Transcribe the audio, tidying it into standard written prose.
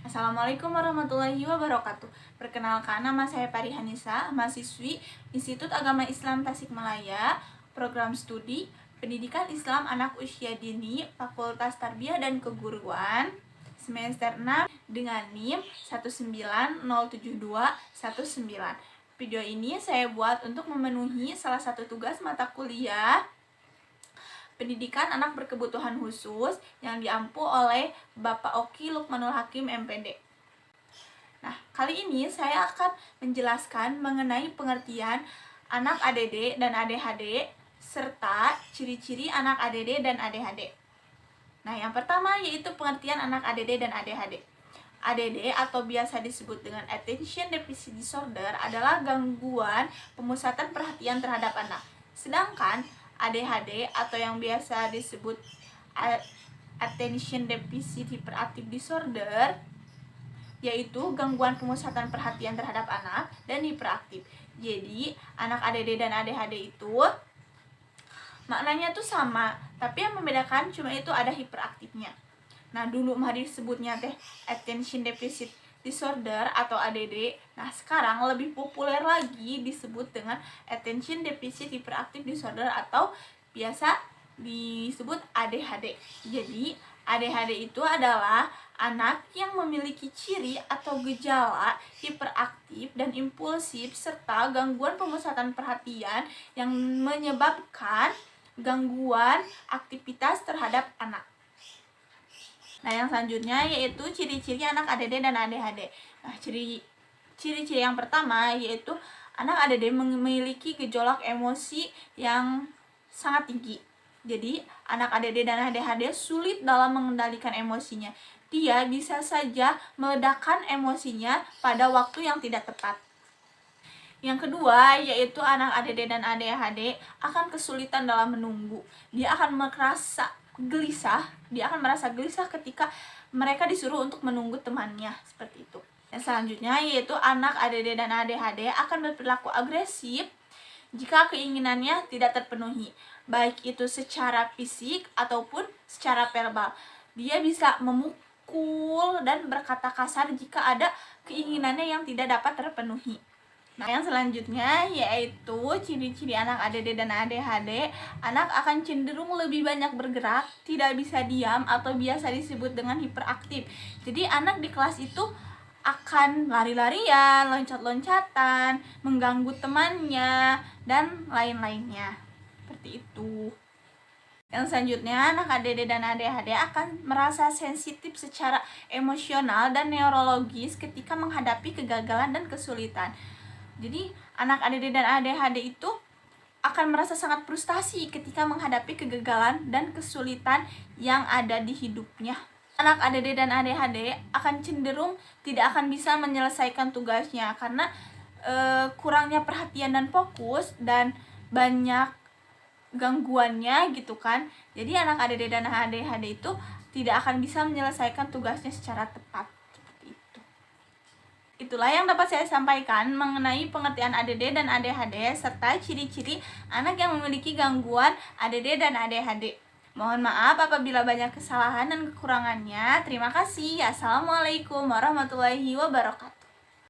Assalamualaikum warahmatullahi wabarakatuh. Perkenalkan, nama saya Parihanisa, mahasiswi Institut Agama Islam Tasikmalaya, program studi Pendidikan Islam Anak Usia Dini, Fakultas Tarbiyah dan Keguruan, semester 6 dengan NIM 1907219. Video ini saya buat untuk memenuhi salah satu tugas mata kuliah Pendidikan Anak Berkebutuhan Khusus yang diampu oleh Bapak Oki Lukmanul Hakim MPD. Nah, kali ini saya akan menjelaskan mengenai pengertian anak ADD dan ADHD serta ciri-ciri anak ADD dan ADHD. Nah, yang pertama yaitu pengertian anak ADD dan ADHD. ADD atau biasa disebut dengan Attention Deficit Disorder adalah gangguan pemusatan perhatian terhadap anak. Sedangkan ADHD atau yang biasa disebut Attention Deficit Hyperactive Disorder yaitu gangguan pemusatan perhatian terhadap anak dan hiperaktif. Jadi, anak ADD dan ADHD itu maknanya tuh sama, tapi yang membedakan cuma itu ada hiperaktifnya. Nah, dulu mah disebutnya teh Attention Deficit Disorder atau ADD. Nah, sekarang lebih populer lagi disebut dengan Attention Deficit Hyperactive Disorder atau biasa disebut ADHD. Jadi, ADHD itu adalah anak yang memiliki ciri atau gejala hiperaktif dan impulsif serta gangguan pemusatan perhatian yang menyebabkan gangguan aktivitas terhadap anak. Nah, yang selanjutnya yaitu ciri-ciri anak ADD dan ADHD. Nah, ciri-ciri yang pertama yaitu anak ADD memiliki gejolak emosi yang sangat tinggi. Jadi, anak ADD dan ADHD sulit dalam mengendalikan emosinya. Dia bisa saja meledakkan emosinya pada waktu yang tidak tepat. Yang kedua, yaitu anak ADD dan ADHD akan kesulitan dalam menunggu. Dia akan merasa gelisah ketika mereka disuruh untuk menunggu temannya, seperti itu. Yang selanjutnya yaitu anak ADD dan ADHD akan berperilaku agresif jika keinginannya tidak terpenuhi, baik itu secara fisik ataupun secara verbal. Dia bisa memukul dan berkata kasar jika ada keinginannya yang tidak dapat terpenuhi. Nah, yang selanjutnya yaitu ciri-ciri anak ADD dan ADHD. Anak akan cenderung lebih banyak bergerak, tidak bisa diam atau biasa disebut dengan hiperaktif. Jadi anak di kelas itu akan lari-larian, loncat-loncatan, mengganggu temannya, dan lain-lainnya. Seperti itu. Yang selanjutnya, anak ADD dan ADHD akan merasa sensitif secara emosional dan neurologis ketika menghadapi kegagalan dan kesulitan. Jadi, anak ADD dan ADHD itu akan merasa sangat frustasi ketika menghadapi kegagalan dan kesulitan yang ada di hidupnya. Anak ADD dan ADHD akan cenderung tidak akan bisa menyelesaikan tugasnya karena kurangnya perhatian dan fokus dan banyak gangguannya gitu kan. Jadi anak ADD dan ADHD itu tidak akan bisa menyelesaikan tugasnya secara tepat. Itulah yang dapat saya sampaikan mengenai pengertian ADD dan ADHD serta ciri-ciri anak yang memiliki gangguan ADD dan ADHD. Mohon maaf apabila banyak kesalahan dan kekurangannya. Terima kasih. Assalamualaikum warahmatullahi wabarakatuh.